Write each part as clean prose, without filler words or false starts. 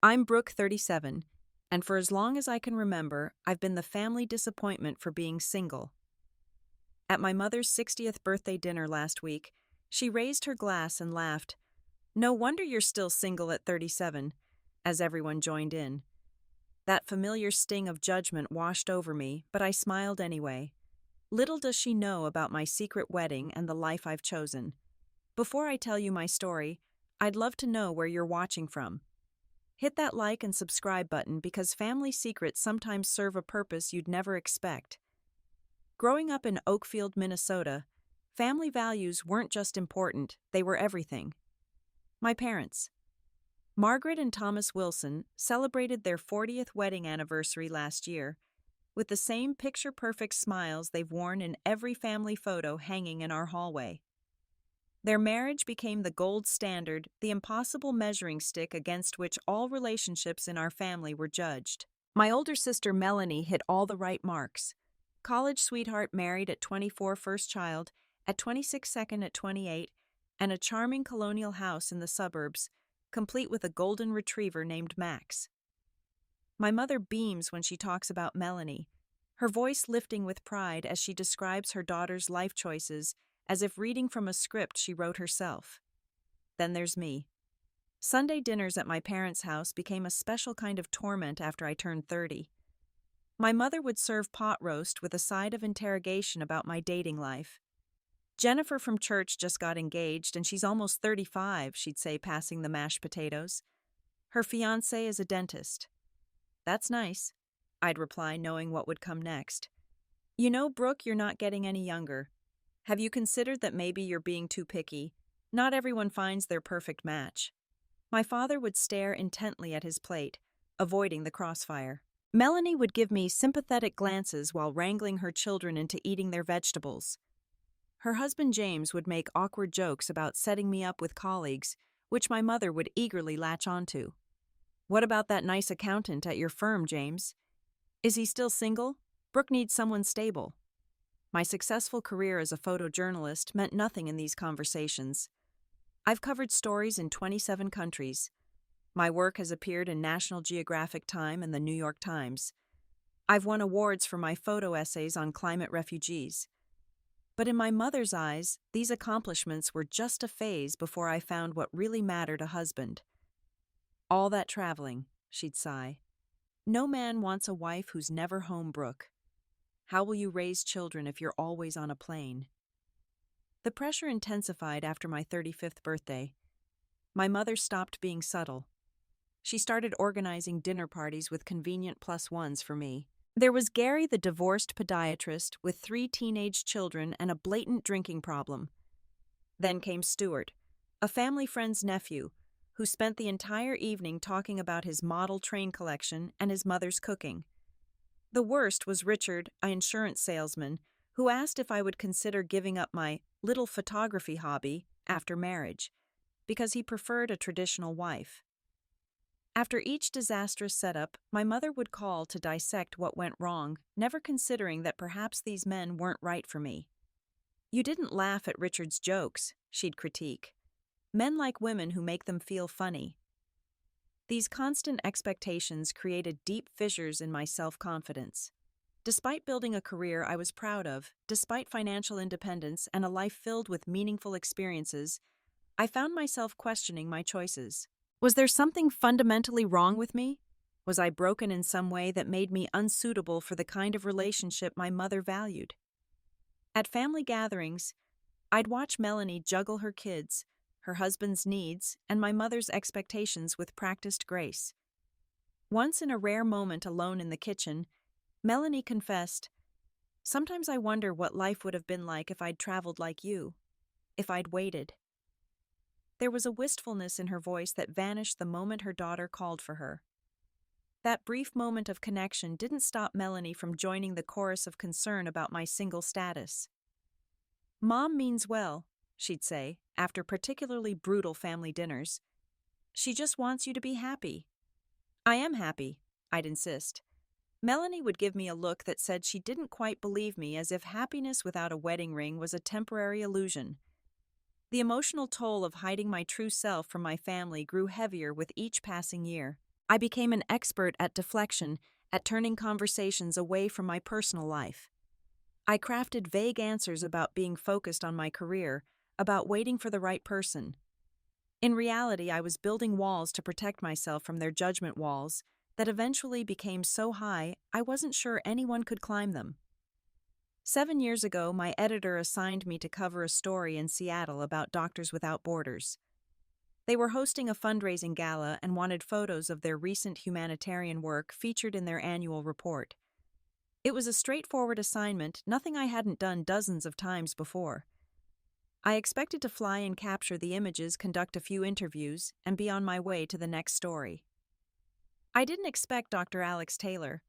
I'm Brooke, 37, and for as long as I can remember, I've been the family disappointment for being single. At my mother's 60th birthday dinner last week, she raised her glass and laughed. "No wonder you're still single at 37, as everyone joined in. That familiar sting of judgment washed over me, but I smiled anyway. Little does she know about my secret wedding and the life I've chosen. Before I tell you my story, I'd love to know where you're watching from. Hit that like and subscribe button because family secrets sometimes serve a purpose you'd never expect. Growing up in Oakfield, Minnesota, family values weren't just important, they were everything. My parents, Margaret and Thomas Wilson, celebrated their 40th wedding anniversary last year, with the same picture-perfect smiles they've worn in every family photo hanging in our hallway. Their marriage became the gold standard, the impossible measuring stick against which all relationships in our family were judged. My older sister Melanie hit all the right marks. College sweetheart married at 24, first child, at 26 second at 28, and a charming colonial house in the suburbs, complete with a golden retriever named Max. My mother beams when she talks about Melanie, her voice lifting with pride as she describes her daughter's life choices as if reading from a script she wrote herself. Then there's me. Sunday dinners at my parents' house became a special kind of torment after I turned 30. My mother would serve pot roast with a side of interrogation about my dating life. "Jennifer from church just got engaged and she's almost 35, she'd say, passing the mashed potatoes. "Her fiancé is a dentist." "That's nice," I'd reply, knowing what would come next. "You know, Brooke, you're not getting any younger. Have you considered that maybe you're being too picky? Not everyone finds their perfect match." My father would stare intently at his plate, avoiding the crossfire. Melanie would give me sympathetic glances while wrangling her children into eating their vegetables. Her husband James would make awkward jokes about setting me up with colleagues, which my mother would eagerly latch onto. "What about that nice accountant at your firm, James? Is he still single? Brooke needs someone stable." My successful career as a photojournalist meant nothing in these conversations. I've covered stories in 27 countries. My work has appeared in National Geographic Time and the New York Times. I've won awards for my photo essays on climate refugees. But in my mother's eyes, these accomplishments were just a phase before I found what really mattered: a husband. "All that traveling," she'd sigh. "No man wants a wife who's never home, Brooke. How will you raise children if you're always on a plane?" The pressure intensified after my 35th birthday. My mother stopped being subtle. She started organizing dinner parties with convenient +1s for me. There was Gary, the divorced podiatrist with 3 teenage children and a blatant drinking problem. Then came Stuart, a family friend's nephew, who spent the entire evening talking about his model train collection and his mother's cooking. The worst was Richard, an insurance salesman, who asked if I would consider giving up my little photography hobby after marriage, because he preferred a traditional wife. After each disastrous setup, my mother would call to dissect what went wrong, never considering that perhaps these men weren't right for me. "You didn't laugh at Richard's jokes," she'd critique. "Men like women who make them feel funny." These constant expectations created deep fissures in my self-confidence. Despite building a career I was proud of, despite financial independence and a life filled with meaningful experiences, I found myself questioning my choices. Was there something fundamentally wrong with me? Was I broken in some way that made me unsuitable for the kind of relationship my mother valued? At family gatherings, I'd watch Melanie juggle her kids, her husband's needs, and my mother's expectations with practiced grace. Once, in a rare moment alone in the kitchen, Melanie confessed, "Sometimes I wonder what life would have been like if I'd traveled like you, if I'd waited." There was a wistfulness in her voice that vanished the moment her daughter called for her. That brief moment of connection didn't stop Melanie from joining the chorus of concern about my single status. "Mom means well," she'd say, after particularly brutal family dinners. "She just wants you to be happy." "I am happy," I'd insist. Melanie would give me a look that said she didn't quite believe me, as if happiness without a wedding ring was a temporary illusion. The emotional toll of hiding my true self from my family grew heavier with each passing year. I became an expert at deflection, at turning conversations away from my personal life. I crafted vague answers about being focused on my career, about waiting for the right person. In reality, I was building walls to protect myself from their judgment walls that eventually became so high I wasn't sure anyone could climb them. 7 years ago, my editor assigned me to cover a story in Seattle about Doctors Without Borders. They were hosting a fundraising gala and wanted photos of their recent humanitarian work featured in their annual report. It was a straightforward assignment, nothing I hadn't done dozens of times before. I expected to fly and capture the images, conduct a few interviews, and be on my way to the next story. I didn't expect Dr. Alex Taylor.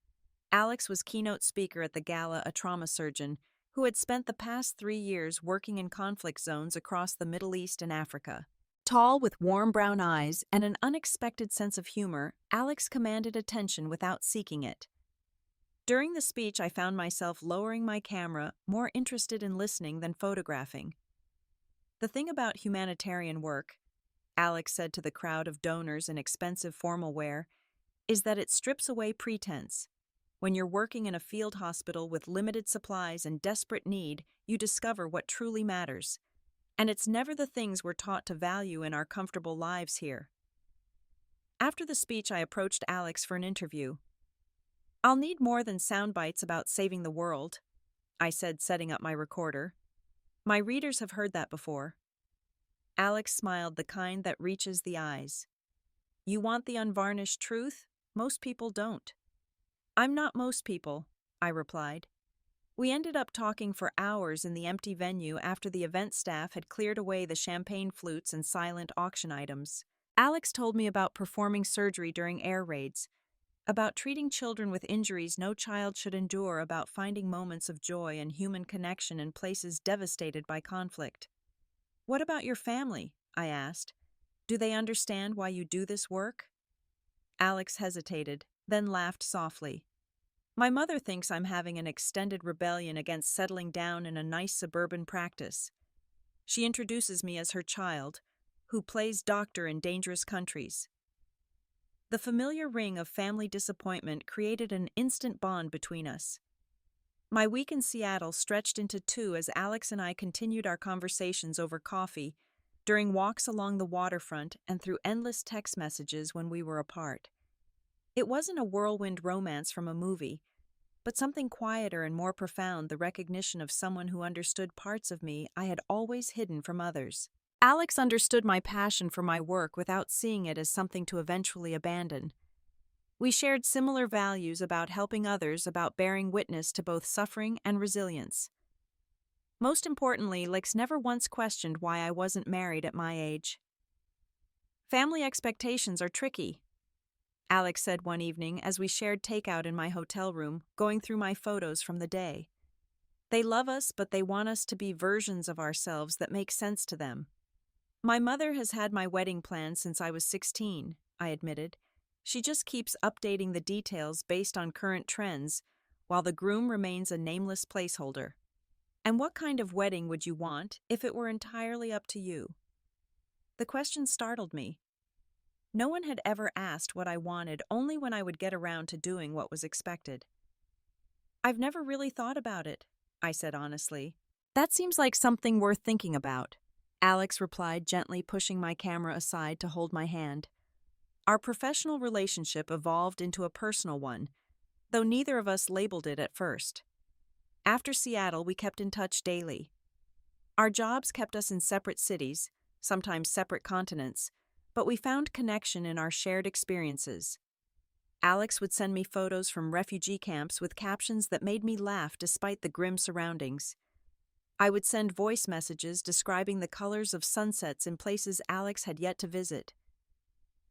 Alex was keynote speaker at the gala, a trauma surgeon who had spent the past 3 years working in conflict zones across the Middle East and Africa. Tall, with warm brown eyes and an unexpected sense of humor, Alex commanded attention without seeking it. During the speech, I found myself lowering my camera, more interested in listening than photographing. "The thing about humanitarian work," Alex said to the crowd of donors in expensive formal wear, "is that it strips away pretense. When you're working in a field hospital with limited supplies and desperate need, you discover what truly matters. And it's never the things we're taught to value in our comfortable lives here." After the speech, I approached Alex for an interview. "I'll need more than sound bites about saving the world," I said, setting up my recorder. "My readers have heard that before." Alex smiled, the kind that reaches the eyes. "You want the unvarnished truth? Most people don't." "I'm not most people," I replied. We ended up talking for hours in the empty venue after the event staff had cleared away the champagne flutes and silent auction items. Alex told me about performing surgery during air raids, about treating children with injuries no child should endure, about finding moments of joy and human connection in places devastated by conflict. "What about your family?" I asked. "Do they understand why you do this work?" Alex hesitated, then laughed softly. "My mother thinks I'm having an extended rebellion against settling down in a nice suburban practice. She introduces me as her child, who plays doctor in dangerous countries." The familiar ring of family disappointment created an instant bond between us. My week in Seattle stretched into 2 as Alex and I continued our conversations over coffee, during walks along the waterfront, and through endless text messages when we were apart. It wasn't a whirlwind romance from a movie, but something quieter and more profound, the recognition of someone who understood parts of me I had always hidden from others. Alex understood my passion for my work without seeing it as something to eventually abandon. We shared similar values about helping others, about bearing witness to both suffering and resilience. Most importantly, Lex never once questioned why I wasn't married at my age. "Family expectations are tricky," Alex said one evening as we shared takeout in my hotel room, going through my photos from the day. "They love us, but they want us to be versions of ourselves that make sense to them." "My mother has had my wedding planned since I was 16, I admitted. "She just keeps updating the details based on current trends, while the groom remains a nameless placeholder." "And what kind of wedding would you want if it were entirely up to you?" The question startled me. No one had ever asked what I wanted, only when I would get around to doing what was expected. "I've never really thought about it," I said honestly. "That seems like something worth thinking about," Alex replied, gently pushing my camera aside to hold my hand. Our professional relationship evolved into a personal one, though neither of us labeled it at first. After Seattle, we kept in touch daily. Our jobs kept us in separate cities, sometimes separate continents, but we found connection in our shared experiences. Alex would send me photos from refugee camps with captions that made me laugh despite the grim surroundings. I would send voice messages describing the colors of sunsets in places Alex had yet to visit.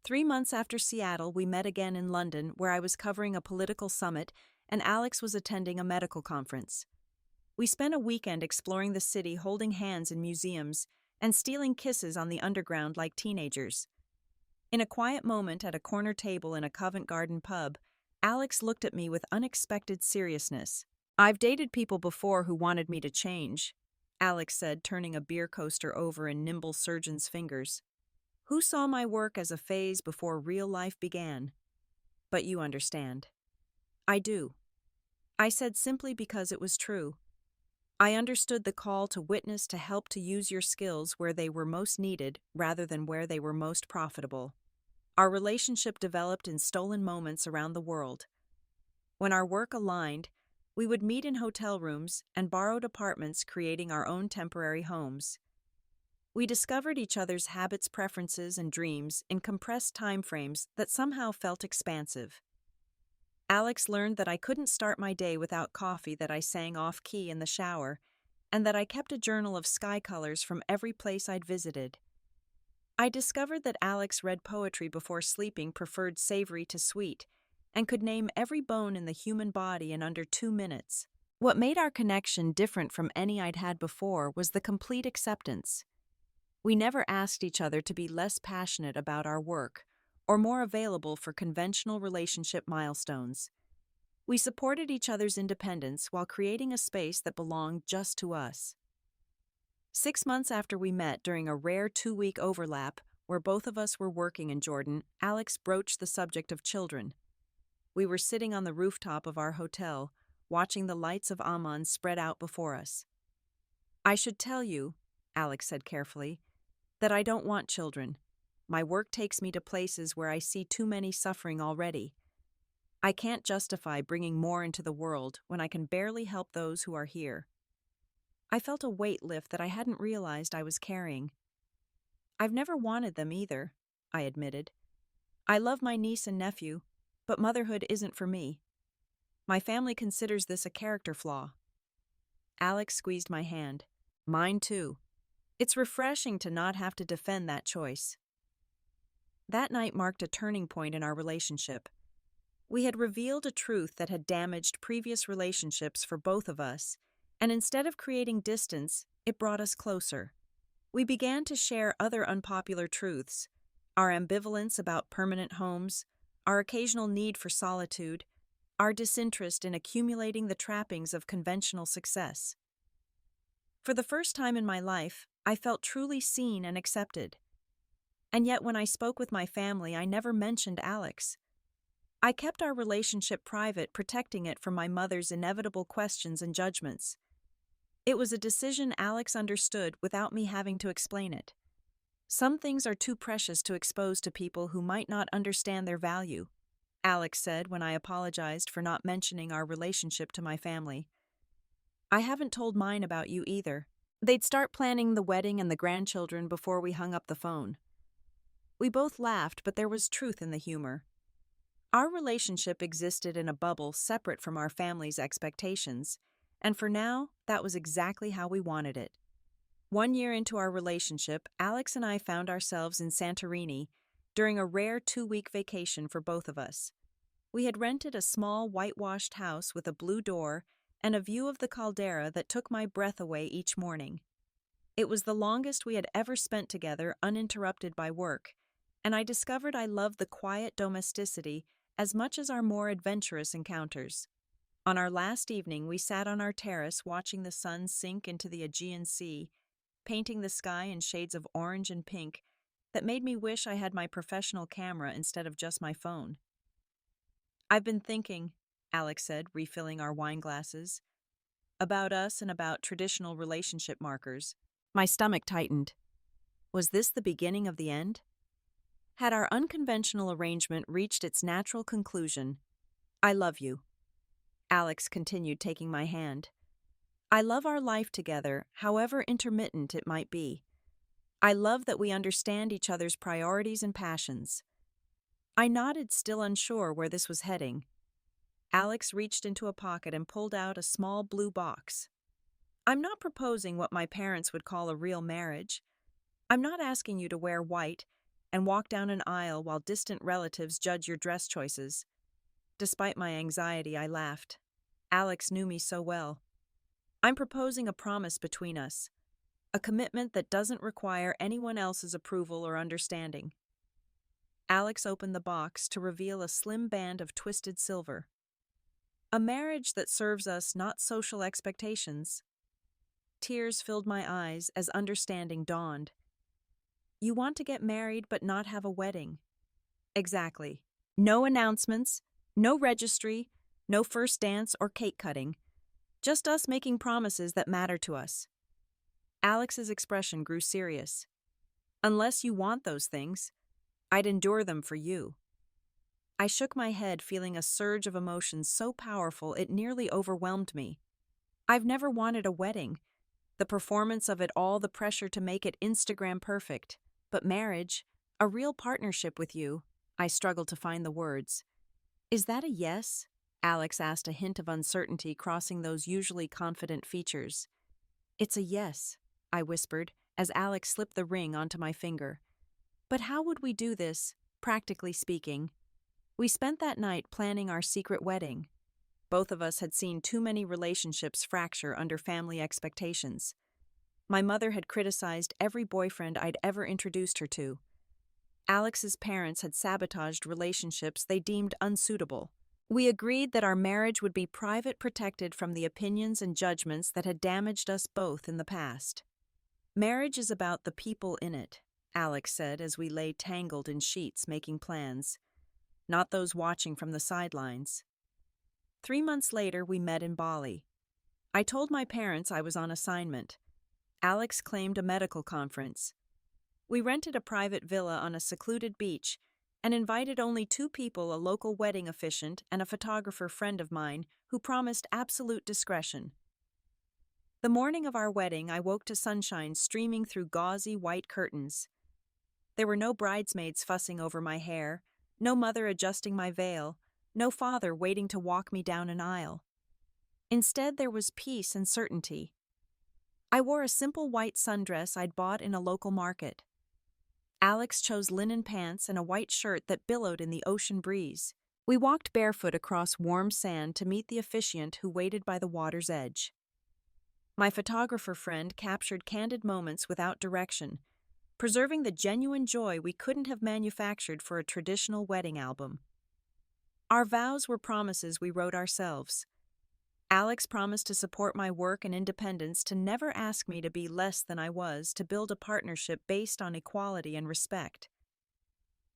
3 months after Seattle, we met again in London, where I was covering a political summit and Alex was attending a medical conference. We spent a weekend exploring the city, holding hands in museums and stealing kisses on the underground like teenagers. In a quiet moment at a corner table in a Covent Garden pub, Alex looked at me with unexpected seriousness. "I've dated people before who wanted me to change," Alex said, turning a beer coaster over in nimble surgeon's fingers. "Who saw my work as a phase before real life began." but you understand. I do. I said simply because it was true. I understood the call to witness to help to use your skills where they were most needed rather than where they were most profitable. Our relationship developed in stolen moments around the world. When our work aligned, we would meet in hotel rooms and borrowed apartments, creating our own temporary homes. We discovered each other's habits, preferences, and dreams in compressed time frames that somehow felt expansive. Alex learned that I couldn't start my day without coffee, that I sang off-key in the shower, and that I kept a journal of sky colors from every place I'd visited. I discovered that Alex read poetry before sleeping, preferred savory to sweet, and could name every bone in the human body in under 2 minutes. What made our connection different from any I'd had before was the complete acceptance. We never asked each other to be less passionate about our work or more available for conventional relationship milestones. We supported each other's independence while creating a space that belonged just to us. 6 months after we met during a rare 2-week overlap where both of us were working in Jordan, Alex broached the subject of children. We were sitting on the rooftop of our hotel, watching the lights of Amman spread out before us. I should tell you, Alex said carefully, that I don't want children. My work takes me to places where I see too many suffering already. I can't justify bringing more into the world when I can barely help those who are here. I felt a weight lift that I hadn't realized I was carrying. I've never wanted them either, I admitted. I love my niece and nephew, but motherhood isn't for me. My family considers this a character flaw. Alex squeezed my hand. Mine too. It's refreshing to not have to defend that choice. That night marked a turning point in our relationship. We had revealed a truth that had damaged previous relationships for both of us, and instead of creating distance, it brought us closer. We began to share other unpopular truths: our ambivalence about permanent homes, our occasional need for solitude, our disinterest in accumulating the trappings of conventional success. For the first time in my life, I felt truly seen and accepted. And yet when I spoke with my family, I never mentioned Alex. I kept our relationship private, protecting it from my mother's inevitable questions and judgments. It was a decision Alex understood without me having to explain it. Some things are too precious to expose to people who might not understand their value, Alex said when I apologized for not mentioning our relationship to my family. I haven't told mine about you either. They'd start planning the wedding and the grandchildren before we hung up the phone. We both laughed, but there was truth in the humor. Our relationship existed in a bubble separate from our family's expectations, and for now, that was exactly how we wanted it. 1 year into our relationship, Alex and I found ourselves in Santorini during a rare 2-week vacation for both of us. We had rented a small whitewashed house with a blue door and a view of the caldera that took my breath away each morning. It was the longest we had ever spent together uninterrupted by work, and I discovered I loved the quiet domesticity as much as our more adventurous encounters. On our last evening, we sat on our terrace watching the sun sink into the Aegean Sea, painting the sky in shades of orange and pink that made me wish I had my professional camera instead of just my phone. I've been thinking, Alex said, refilling our wine glasses, about us and about traditional relationship markers. My stomach tightened. Was this the beginning of the end? Had our unconventional arrangement reached its natural conclusion? I love you. Alex continued, taking my hand. I love our life together, however intermittent it might be. I love that we understand each other's priorities and passions. I nodded, still unsure where this was heading. Alex reached into a pocket and pulled out a small blue box. I'm not proposing what my parents would call a real marriage. I'm not asking you to wear white and walk down an aisle while distant relatives judge your dress choices. Despite my anxiety, I laughed. Alex knew me so well. I'm proposing a promise between us, a commitment that doesn't require anyone else's approval or understanding. Alex opened the box to reveal a slim band of twisted silver. A marriage that serves us, not social expectations. Tears filled my eyes as understanding dawned. You want to get married but not have a wedding. Exactly. No announcements, no registry, no first dance or cake cutting. Just us making promises that matter to us. Alex's expression grew serious. Unless you want those things, I'd endure them for you. I shook my head, feeling a surge of emotion so powerful it nearly overwhelmed me. I've never wanted a wedding, the performance of it all, the pressure to make it Instagram perfect. But marriage, a real partnership with you, I struggled to find the words. Is that a yes? Alex asked, a hint of uncertainty crossing those usually confident features. It's a yes, I whispered, as Alex slipped the ring onto my finger. But how would we do this, practically speaking? We spent that night planning our secret wedding. Both of us had seen too many relationships fracture under family expectations. My mother had criticized every boyfriend I'd ever introduced her to. Alex's parents had sabotaged relationships they deemed unsuitable. We agreed that our marriage would be private, protected from the opinions and judgments that had damaged us both in the past. Marriage is about the people in it, Alex said as we lay tangled in sheets making plans, not those watching from the sidelines. 3 months later, we met in Bali. I told my parents I was on assignment. Alex claimed a medical conference. We rented a private villa on a secluded beach and invited only 2 people, a local wedding officiant and a photographer friend of mine who promised absolute discretion. The morning of our wedding, I woke to sunshine streaming through gauzy white curtains. There were no bridesmaids fussing over my hair, no mother adjusting my veil, no father waiting to walk me down an aisle. Instead, there was peace and certainty. I wore a simple white sundress I'd bought in a local market. Alex chose linen pants and a white shirt that billowed in the ocean breeze. We walked barefoot across warm sand to meet the officiant who waited by the water's edge. My photographer friend captured candid moments without direction, preserving the genuine joy we couldn't have manufactured for a traditional wedding album. Our vows were promises we wrote ourselves. Alex promised to support my work and independence, to never ask me to be less than I was, to build a partnership based on equality and respect.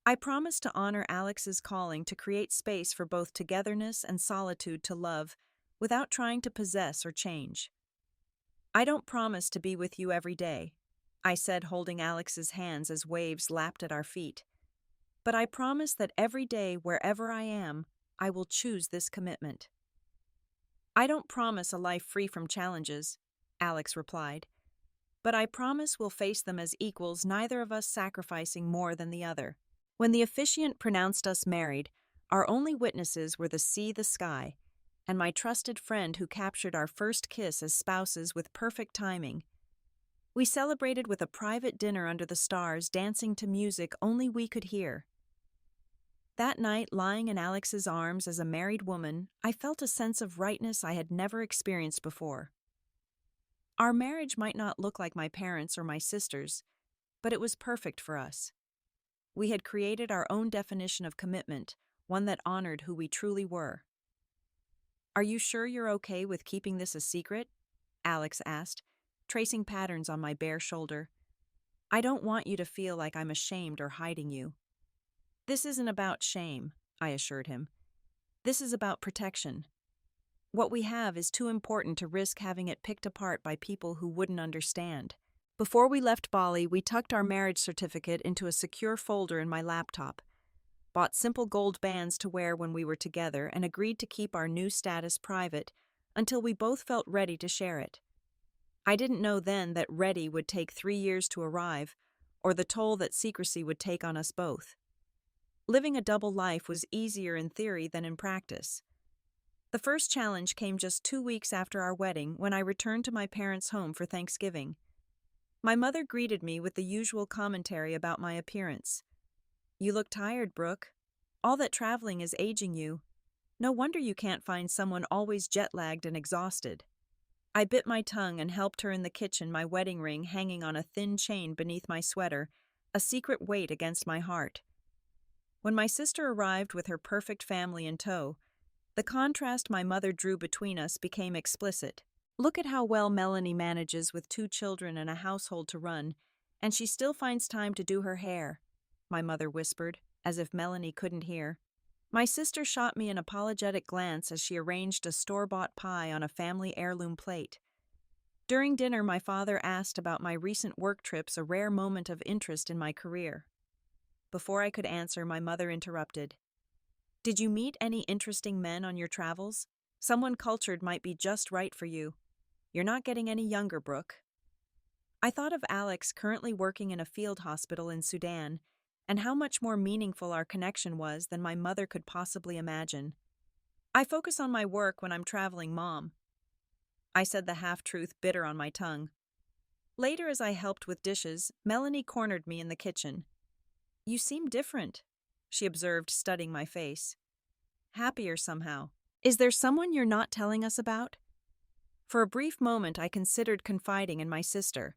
I promised to honor Alex's calling to create space for both togetherness and solitude, to love without trying to possess or change. I don't promise to be with you every day, I said, holding Alex's hands as waves lapped at our feet. But I promise that every day, wherever I am, I will choose this commitment. I don't promise a life free from challenges, Alex replied. But I promise we'll face them as equals, neither of us sacrificing more than the other. When the officiant pronounced us married, our only witnesses were the sea, the sky, and my trusted friend who captured our first kiss as spouses with perfect timing. We celebrated with a private dinner under the stars, dancing to music only we could hear. That night, lying in Alex's arms as a married woman, I felt a sense of rightness I had never experienced before. Our marriage might not look like my parents or my sisters, but it was perfect for us. We had created our own definition of commitment, one that honored who we truly were. Are you sure you're okay with keeping this a secret? Alex asked, tracing patterns on my bare shoulder. I don't want you to feel like I'm ashamed or hiding you. This isn't about shame, I assured him. This is about protection. What we have is too important to risk having it picked apart by people who wouldn't understand. Before we left Bali, we tucked our marriage certificate into a secure folder in my laptop, bought simple gold bands to wear when we were together, and agreed to keep our new status private until we both felt ready to share it. I didn't know then that ready would take 3 years to arrive, or the toll that secrecy would take on us both. Living a double life was easier in theory than in practice. The first challenge came just 2 weeks after our wedding, when I returned to my parents' home for Thanksgiving. My mother greeted me with the usual commentary about my appearance. You look tired, Brooke. All that traveling is aging you. No wonder you can't find someone always jet-lagged and exhausted. I bit my tongue and helped her in the kitchen, my wedding ring hanging on a thin chain beneath my sweater, a secret weight against my heart. When my sister arrived with her perfect family in tow, the contrast my mother drew between us became explicit. Look at how well Melanie manages with 2 children and a household to run, and she still finds time to do her hair, my mother whispered, as if Melanie couldn't hear. My sister shot me an apologetic glance as she arranged a store-bought pie on a family heirloom plate. During dinner, my father asked about my recent work trips, a rare moment of interest in my career. Before I could answer, my mother interrupted. Did you meet any interesting men on your travels? Someone cultured might be just right for you. You're not getting any younger, Brooke. I thought of Alex currently working in a field hospital in Sudan, and how much more meaningful our connection was than my mother could possibly imagine. I focus on my work when I'm traveling, Mom. I said the half-truth bitter on my tongue. Later, as I helped with dishes, Melanie cornered me in the kitchen. You seem different, she observed, studying my face. Happier somehow. Is there someone you're not telling us about? For a brief moment, I considered confiding in my sister.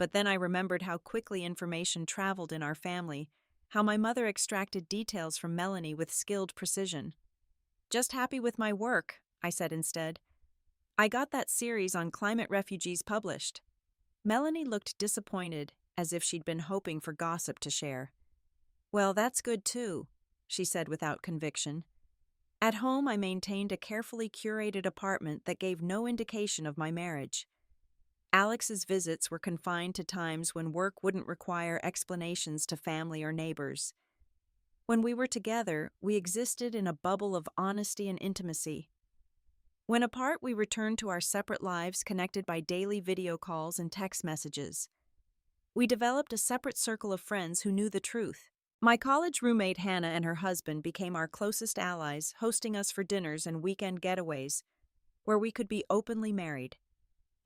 But then I remembered how quickly information traveled in our family, how my mother extracted details from Melanie with skilled precision. Just happy with my work, I said instead. I got that series on climate refugees published. Melanie looked disappointed, as if she'd been hoping for gossip to share. Well, that's good too, she said without conviction. At home, I maintained a carefully curated apartment that gave no indication of my marriage. Alex's visits were confined to times when work wouldn't require explanations to family or neighbors. When we were together, we existed in a bubble of honesty and intimacy. When apart, we returned to our separate lives, connected by daily video calls and text messages. We developed a separate circle of friends who knew the truth. My college roommate Hannah and her husband became our closest allies, hosting us for dinners and weekend getaways, where we could be openly married.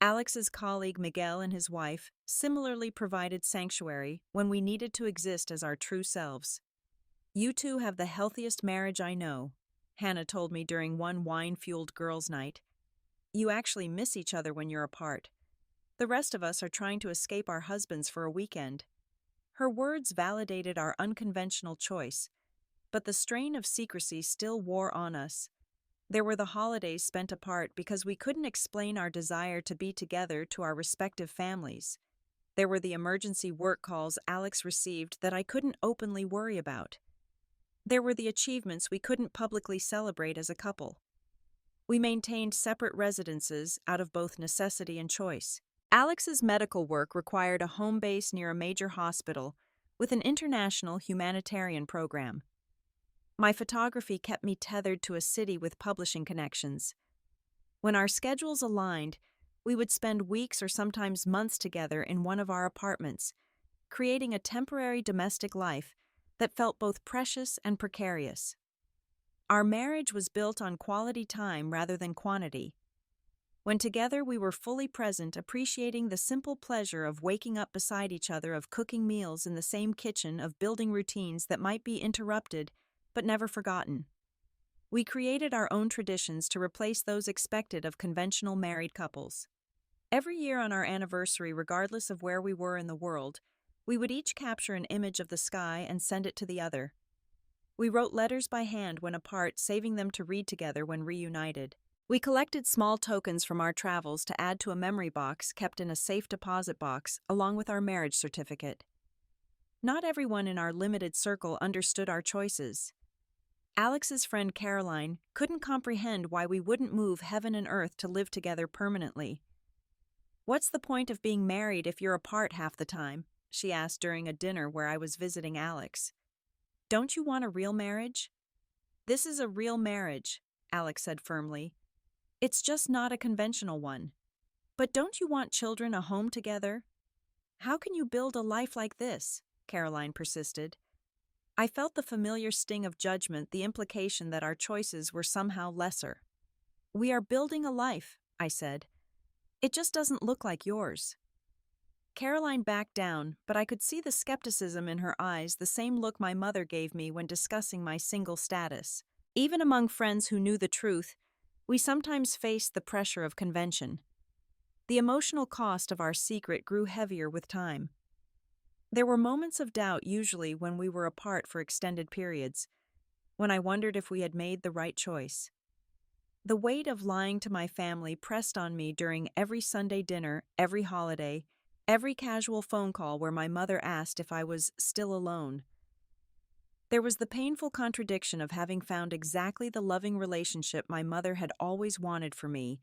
Alex's colleague Miguel and his wife similarly provided sanctuary when we needed to exist as our true selves. You two have the healthiest marriage I know, Hannah told me during one wine-fueled girls' night. You actually miss each other when you're apart. The rest of us are trying to escape our husbands for a weekend. Her words validated our unconventional choice, but the strain of secrecy still wore on us. There were the holidays spent apart because we couldn't explain our desire to be together to our respective families. There were the emergency work calls Alex received that I couldn't openly worry about. There were the achievements we couldn't publicly celebrate as a couple. We maintained separate residences out of both necessity and choice. Alex's medical work required a home base near a major hospital with an international humanitarian program. My photography kept me tethered to a city with publishing connections. When our schedules aligned, we would spend weeks or sometimes months together in one of our apartments, creating a temporary domestic life that felt both precious and precarious. Our marriage was built on quality time rather than quantity. When together, we were fully present, appreciating the simple pleasure of waking up beside each other, of cooking meals in the same kitchen, of building routines that might be interrupted but never forgotten. We created our own traditions to replace those expected of conventional married couples. Every year on our anniversary, regardless of where we were in the world, we would each capture an image of the sky and send it to the other. We wrote letters by hand when apart, saving them to read together when reunited. We collected small tokens from our travels to add to a memory box kept in a safe deposit box, along with our marriage certificate. Not everyone in our limited circle understood our choices. Alex's friend Caroline couldn't comprehend why we wouldn't move heaven and earth to live together permanently. What's the point of being married if you're apart half the time? She asked during a dinner where I was visiting Alex. Don't you want a real marriage? This is a real marriage, Alex said firmly. It's just not a conventional one. But don't you want children, a home together? How can you build a life like this? Caroline persisted. I felt the familiar sting of judgment, the implication that our choices were somehow lesser. We are building a life, I said. It just doesn't look like yours. Caroline backed down, but I could see the skepticism in her eyes, the same look my mother gave me when discussing my single status. Even among friends who knew the truth, we sometimes faced the pressure of convention. The emotional cost of our secret grew heavier with time. There were moments of doubt, usually when we were apart for extended periods, when I wondered if we had made the right choice. The weight of lying to my family pressed on me during every Sunday dinner, every holiday, every casual phone call where my mother asked if I was still alone. There was the painful contradiction of having found exactly the loving relationship my mother had always wanted for me,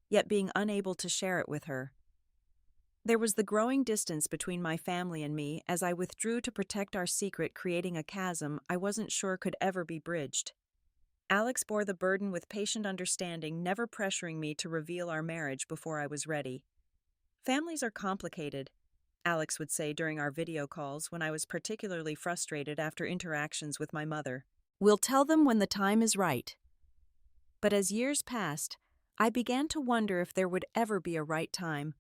yet being unable to share it with her. There was the growing distance between my family and me as I withdrew to protect our secret, creating a chasm I wasn't sure could ever be bridged. Alex bore the burden with patient understanding, never pressuring me to reveal our marriage before I was ready. Families are complicated, Alex would say during our video calls when I was particularly frustrated after interactions with my mother. We'll tell them when the time is right. But as years passed, I began to wonder if there would ever be a right time,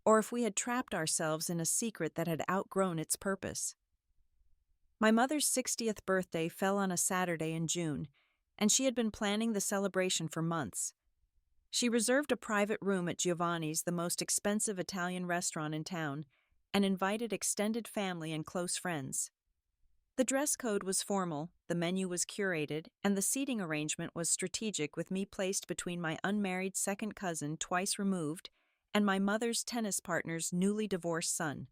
or if we had trapped ourselves in a secret that had outgrown its purpose. My mother's 60th birthday fell on a Saturday in June, and she had been planning the celebration for months. She reserved a private room at Giovanni's, the most expensive Italian restaurant in town, and invited extended family and close friends. The dress code was formal, the menu was curated, and the seating arrangement was strategic, with me placed between my unmarried second cousin, twice removed, and my mother's tennis partner's newly divorced son.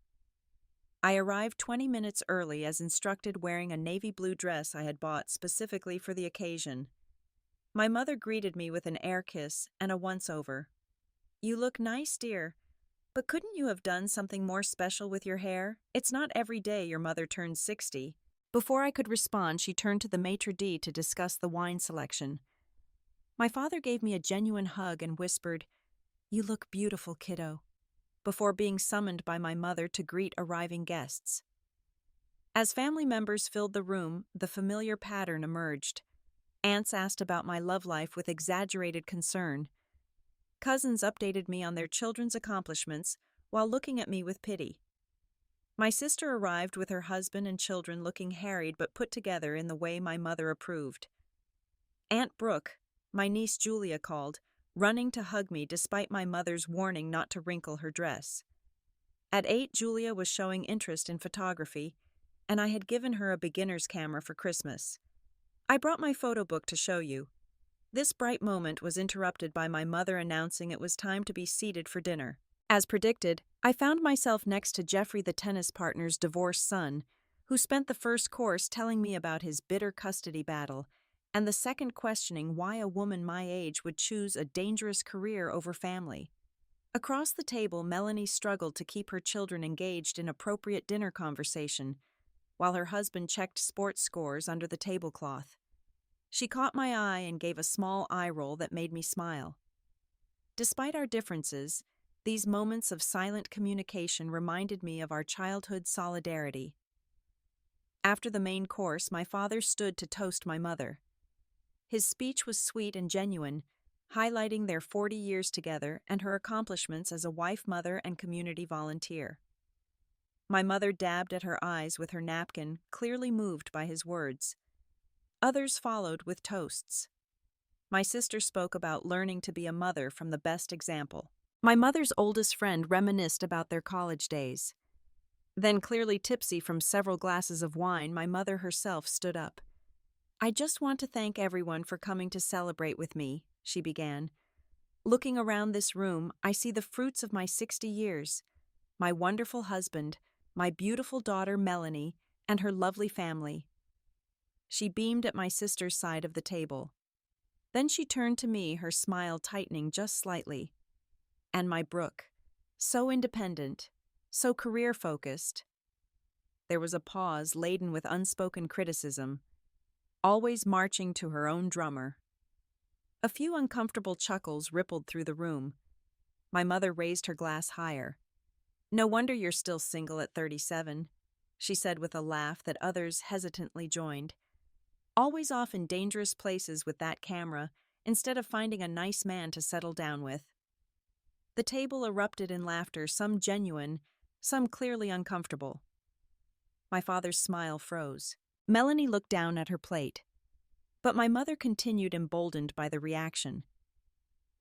I arrived 20 minutes early as instructed, wearing a navy blue dress I had bought specifically for the occasion. My mother greeted me with an air kiss and a once-over. "You look nice, dear, but couldn't you have done something more special with your hair? It's not every day your mother turns 60. Before I could respond, she turned to the maitre d' to discuss the wine selection. My father gave me a genuine hug and whispered, "You look beautiful, kiddo," before being summoned by my mother to greet arriving guests. As family members filled the room, the familiar pattern emerged. Aunts asked about my love life with exaggerated concern. Cousins updated me on their children's accomplishments while looking at me with pity. My sister arrived with her husband and children, looking harried but put together in the way my mother approved. Aunt Brooke, my niece Julia, called, running to hug me despite my mother's warning not to wrinkle her dress. At 8, Julia was showing interest in photography, and I had given her a beginner's camera for Christmas. "I brought my photo book to show you." This bright moment was interrupted by my mother announcing it was time to be seated for dinner. As predicted, I found myself next to Jeffrey, the tennis partner's divorced son, who spent the first course telling me about his bitter custody battle, and the second questioning why a woman my age would choose a dangerous career over family. Across the table, Melanie struggled to keep her children engaged in appropriate dinner conversation, while her husband checked sports scores under the tablecloth. She caught my eye and gave a small eye roll that made me smile. Despite our differences, these moments of silent communication reminded me of our childhood solidarity. After the main course, my father stood to toast my mother. His speech was sweet and genuine, highlighting their 40 years together and her accomplishments as a wife, mother, and community volunteer. My mother dabbed at her eyes with her napkin, clearly moved by his words. Others followed with toasts. My sister spoke about learning to be a mother from the best example. My mother's oldest friend reminisced about their college days. Then, clearly tipsy from several glasses of wine, my mother herself stood up. "I just want to thank everyone for coming to celebrate with me," she began. "Looking around this room, I see the fruits of my 60 years. My wonderful husband, my beautiful daughter Melanie, and her lovely family." She beamed at my sister's side of the table. Then she turned to me, her smile tightening just slightly. "And my Brooke, so independent, so career-focused." There was a pause laden with unspoken criticism, always marching to her own drummer. A few uncomfortable chuckles rippled through the room. My mother raised her glass higher. "No wonder you're still single at 37, she said with a laugh that others hesitantly joined. "Always off in dangerous places with that camera, instead of finding a nice man to settle down with." The table erupted in laughter, some genuine, some clearly uncomfortable. My father's smile froze. Melanie looked down at her plate. But my mother continued, emboldened by the reaction.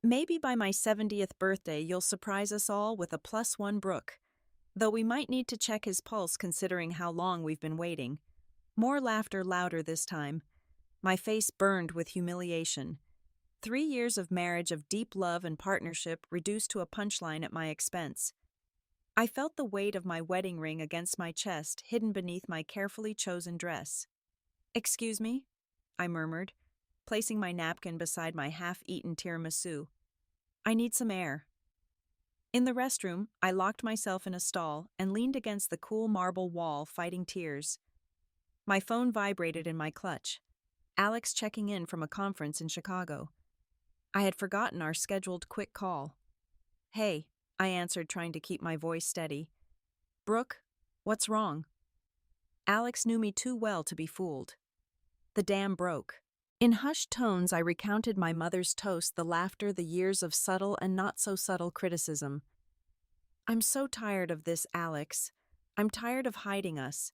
"Maybe by my 70th birthday you'll surprise us all with a +1 Brooke, though we might need to check his pulse considering how long we've been waiting." More laughter, louder this time. My face burned with humiliation. 3 years of marriage, of deep love and partnership, reduced to a punchline at my expense. I felt the weight of my wedding ring against my chest, hidden beneath my carefully chosen dress. Excuse me? I murmured, placing my napkin beside my half-eaten tiramisu. I need some air. In the restroom, I locked myself in a stall and leaned against the cool marble wall, fighting tears. My phone vibrated in my clutch. Alex checking in from a conference in Chicago. I had forgotten our scheduled quick call. Hey, I answered, trying to keep my voice steady. Brooke, what's wrong? Alex knew me too well to be fooled. The dam broke. In hushed tones, I recounted my mother's toast, the laughter, the years of subtle and not so subtle criticism. I'm so tired of this, Alex. I'm tired of hiding us.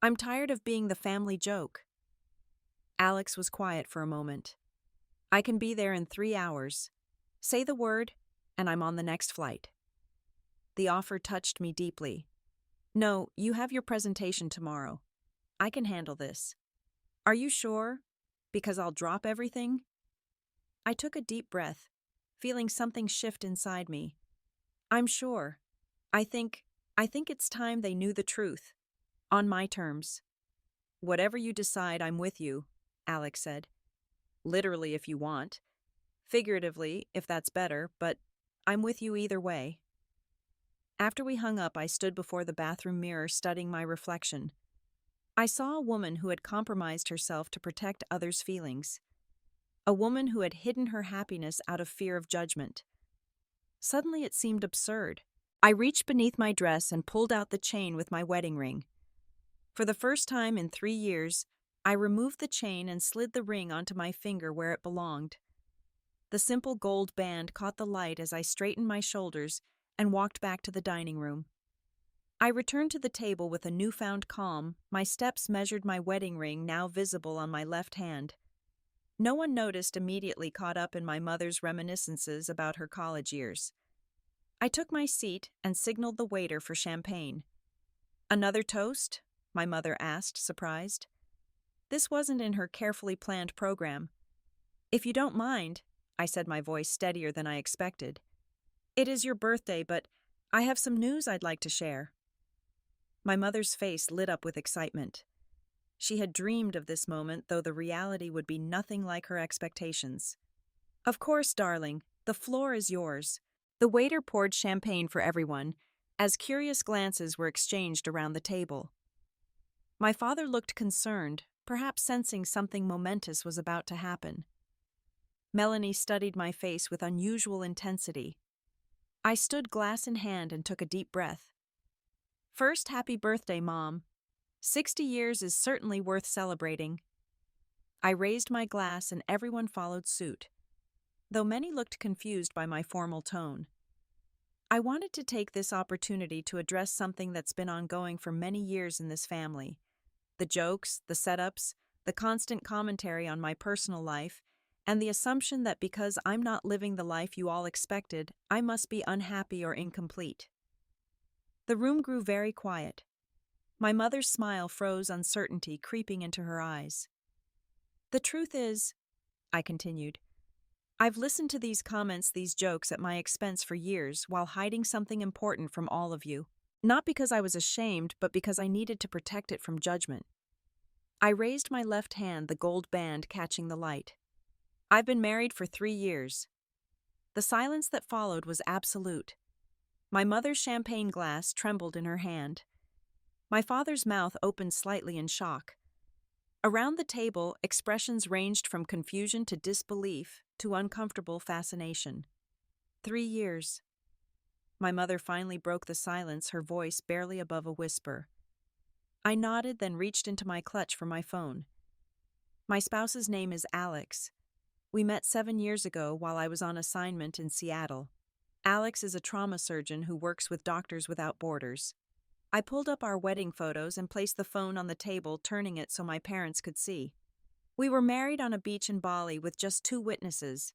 I'm tired of being the family joke. Alex was quiet for a moment. I can be there in 3 hours. Say the word, and I'm on the next flight. The offer touched me deeply. No, you have your presentation tomorrow. I can handle this. Are you sure? Because I'll drop everything? I took a deep breath, feeling something shift inside me. I'm sure. I think it's time they knew the truth. On my terms. Whatever you decide, I'm with you, Alex said. Literally if you want. Figuratively, if that's better, but I'm with you either way. After we hung up, I stood before the bathroom mirror studying my reflection. I saw a woman who had compromised herself to protect others' feelings. A woman who had hidden her happiness out of fear of judgment. Suddenly it seemed absurd. I reached beneath my dress and pulled out the chain with my wedding ring. For the first time in 3 years, I removed the chain and slid the ring onto my finger where it belonged. The simple gold band caught the light as I straightened my shoulders and walked back to the dining room. I returned to the table with a newfound calm. My steps measured my wedding ring, now visible on my left hand. No one noticed, immediately caught up in my mother's reminiscences about her college years. I took my seat and signaled the waiter for champagne. Another toast? My mother asked, surprised. This wasn't in her carefully planned program. If you don't mind, I said, my voice steadier than I expected. It is your birthday, but I have some news I'd like to share. My mother's face lit up with excitement. She had dreamed of this moment, though the reality would be nothing like her expectations. Of course, darling, the floor is yours. The waiter poured champagne for everyone, as curious glances were exchanged around the table. My father looked concerned, perhaps sensing something momentous was about to happen. Melanie studied my face with unusual intensity. I stood glass in hand and took a deep breath. First, happy birthday, Mom. 60 years is certainly worth celebrating. I raised my glass and everyone followed suit, though many looked confused by my formal tone. I wanted to take this opportunity to address something that's been ongoing for many years in this family. The jokes, the setups, the constant commentary on my personal life, and the assumption that because I'm not living the life you all expected, I must be unhappy or incomplete. The room grew very quiet. My mother's smile froze, uncertainty creeping into her eyes. The truth is, I continued, I've listened to these comments, these jokes at my expense for years while hiding something important from all of you. Not because I was ashamed, but because I needed to protect it from judgment. I raised my left hand, the gold band catching the light. I've been married for 3 years. The silence that followed was absolute. My mother's champagne glass trembled in her hand. My father's mouth opened slightly in shock. Around the table, expressions ranged from confusion to disbelief to uncomfortable fascination. 3 years. My mother finally broke the silence, her voice barely above a whisper. I nodded, then reached into my clutch for my phone. My spouse's name is Alex. We met 7 years ago while I was on assignment in Seattle. Alex is a trauma surgeon who works with Doctors Without Borders. I pulled up our wedding photos and placed the phone on the table, turning it so my parents could see. We were married on a beach in Bali with just 2 witnesses.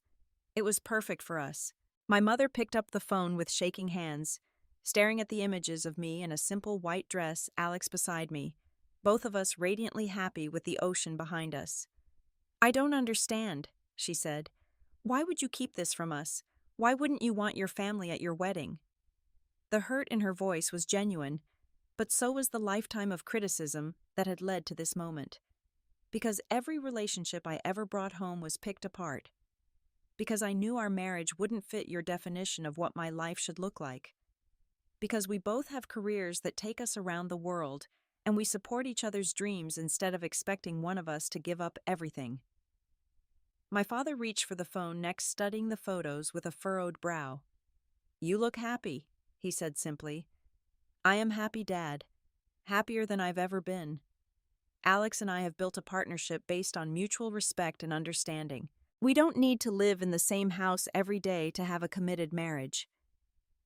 It was perfect for us. My mother picked up the phone with shaking hands, staring at the images of me in a simple white dress, Alex beside me, both of us radiantly happy with the ocean behind us. I don't understand, she said. Why would you keep this from us? Why wouldn't you want your family at your wedding? The hurt in her voice was genuine, but so was the lifetime of criticism that had led to this moment. Because every relationship I ever brought home was picked apart. Because I knew our marriage wouldn't fit your definition of what my life should look like. Because we both have careers that take us around the world, and we support each other's dreams instead of expecting one of us to give up everything. My father reached for the phone next, studying the photos with a furrowed brow. "You look happy," he said simply. "I am happy, Dad. Happier than I've ever been. Alex and I have built a partnership based on mutual respect and understanding. We don't need to live in the same house every day to have a committed marriage.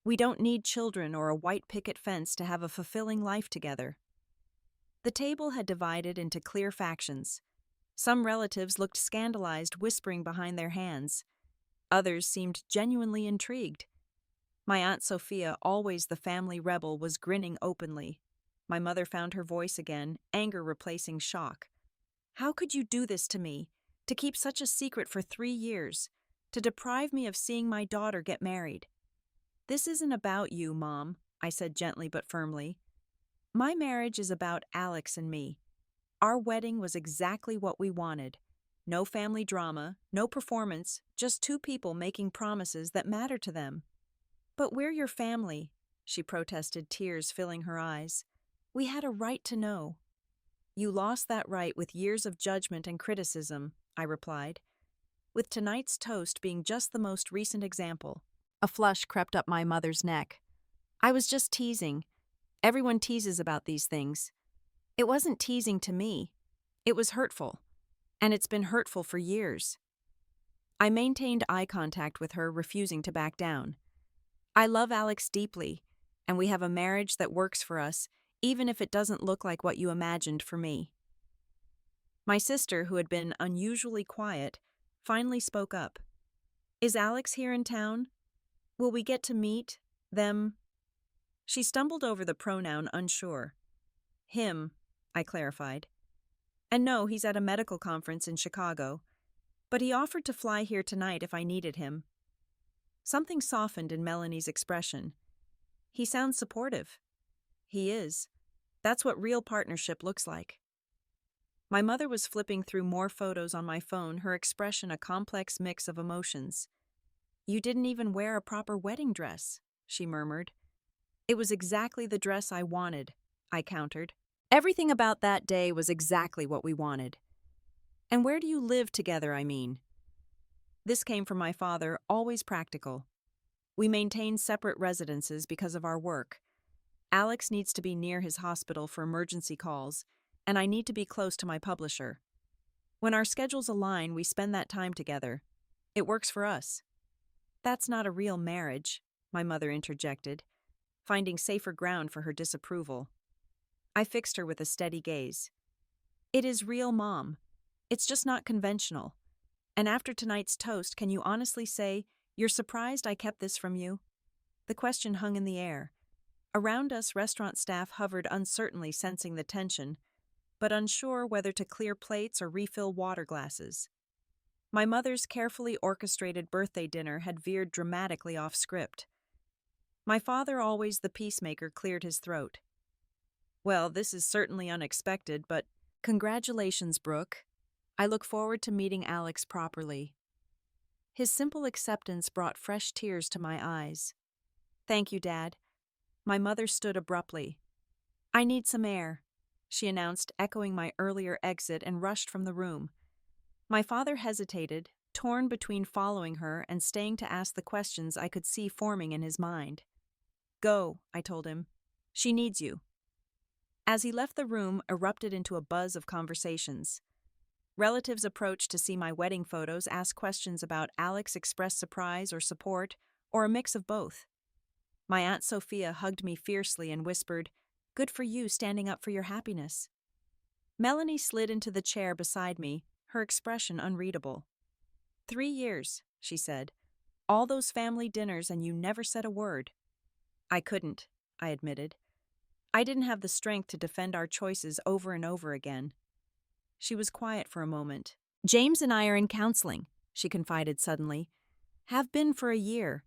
We don't need children or a white picket fence to have a fulfilling life together." The table had divided into clear factions. Some relatives looked scandalized, whispering behind their hands. Others seemed genuinely intrigued. My Aunt Sophia, always the family rebel, was grinning openly. My mother found her voice again, anger replacing shock. "How could you do this to me? To keep such a secret for 3 years? To deprive me of seeing my daughter get married?" "This isn't about you, Mom," I said gently but firmly. "My marriage is about Alex and me. Our wedding was exactly what we wanted. No family drama, no performance, just two people making promises that matter to them." "But we're your family," she protested, tears filling her eyes. "We had a right to know." "You lost that right with years of judgment and criticism," I replied, with tonight's toast being just the most recent example. A flush crept up my mother's neck. "I was just teasing. Everyone teases about these things." "It wasn't teasing to me. It was hurtful. And it's been hurtful for years." I maintained eye contact with her, refusing to back down. "I love Alex deeply, and we have a marriage that works for us, even if it doesn't look like what you imagined for me." My sister, who had been unusually quiet, finally spoke up. "Is Alex here in town? Will we get to meet them?" She stumbled over the pronoun, unsure. "Him," I clarified. "And no, he's at a medical conference in Chicago, but he offered to fly here tonight if I needed him." Something softened in Melanie's expression. "He sounds supportive." "He is. That's what real partnership looks like." My mother was flipping through more photos on my phone, her expression a complex mix of emotions. "You didn't even wear a proper wedding dress," she murmured. "It was exactly the dress I wanted," I countered. "Everything about that day was exactly what we wanted." "And where do you live together, I mean?" This came from my father, always practical. "We maintain separate residences because of our work. Alex needs to be near his hospital for emergency calls, and I need to be close to my publisher. When our schedules align, we spend that time together. It works for us." "That's not a real marriage," my mother interjected, finding safer ground for her disapproval. I fixed her with a steady gaze. "It is real, Mom. It's just not conventional. And after tonight's toast, can you honestly say you're surprised I kept this from you?" The question hung in the air. Around us, restaurant staff hovered uncertainly, sensing the tension, but unsure whether to clear plates or refill water glasses. My mother's carefully orchestrated birthday dinner had veered dramatically off script. My father, always the peacemaker, cleared his throat. "Well, this is certainly unexpected, but congratulations, Brooke. I look forward to meeting Alex properly." His simple acceptance brought fresh tears to my eyes. "Thank you, Dad." My mother stood abruptly. "I need some air," she announced, echoing my earlier exit, and rushed from the room. My father hesitated, torn between following her and staying to ask the questions I could see forming in his mind. "Go," I told him. "She needs you." As he left the room, erupted into a buzz of conversations. Relatives approached to see my wedding photos, asked questions about Alex, expressed surprise or support, or a mix of both. My Aunt Sophia hugged me fiercely and whispered, "Good for you, standing up for your happiness." Melanie slid into the chair beside me, her expression unreadable. 3 years, she said. All those family dinners and you never said a word." "I couldn't," I admitted. "I didn't have the strength to defend our choices over and over again." She was quiet for a moment. "James and I are in counseling," she confided suddenly. "Have been for a year.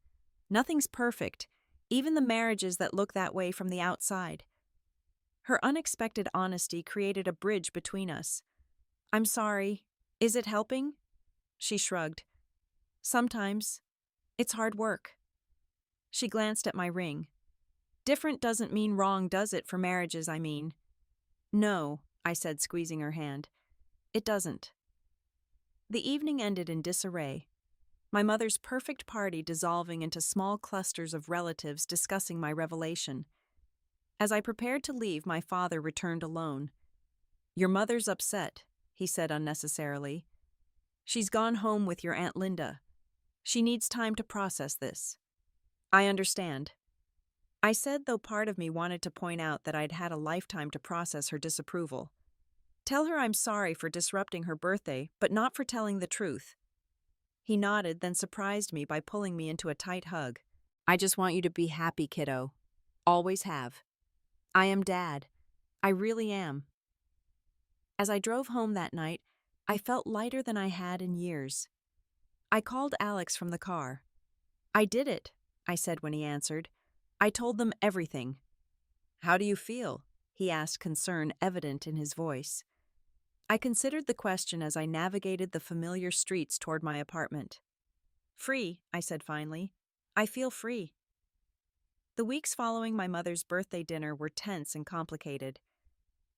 Nothing's perfect, even the marriages that look that way from the outside." Her unexpected honesty created a bridge between us. I'm sorry. Is it helping? She shrugged. Sometimes. It's hard work. She glanced at my ring. Different doesn't mean wrong, does it, for marriages, I mean? No, I said, squeezing her hand. It doesn't. The evening ended in disarray, my mother's perfect party dissolving into small clusters of relatives discussing my revelation. As I prepared to leave, my father returned alone. Your mother's upset, he said unnecessarily. She's gone home with your Aunt Linda. She needs time to process this. I understand. I said, though part of me wanted to point out that I'd had a lifetime to process her disapproval. Tell her I'm sorry for disrupting her birthday, but not for telling the truth. He nodded, then surprised me by pulling me into a tight hug. I just want you to be happy, kiddo. Always have. I am Dad. I really am. As I drove home that night, I felt lighter than I had in years. I called Alex from the car. I did it, I said when he answered. I told them everything. How do you feel? He asked, concern evident in his voice. I considered the question as I navigated the familiar streets toward my apartment. Free, I said finally. I feel free. The weeks following my mother's birthday dinner were tense and complicated.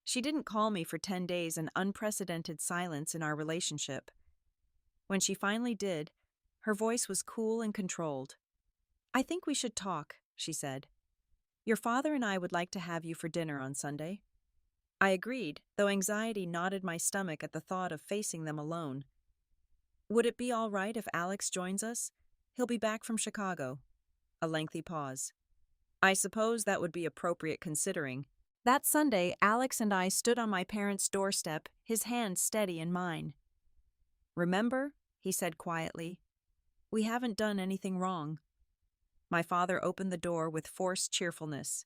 She didn't call me for 10 days, an unprecedented silence in our relationship. When she finally did, her voice was cool and controlled. I think we should talk, she said. Your father and I would like to have you for dinner on Sunday. I agreed, though anxiety knotted my stomach at the thought of facing them alone. Would it be all right if Alex joins us? He'll be back from Chicago. A lengthy pause. I suppose that would be appropriate considering. That Sunday, Alex and I stood on my parents' doorstep, his hand steady in mine. Remember, he said quietly, we haven't done anything wrong. My father opened the door with forced cheerfulness.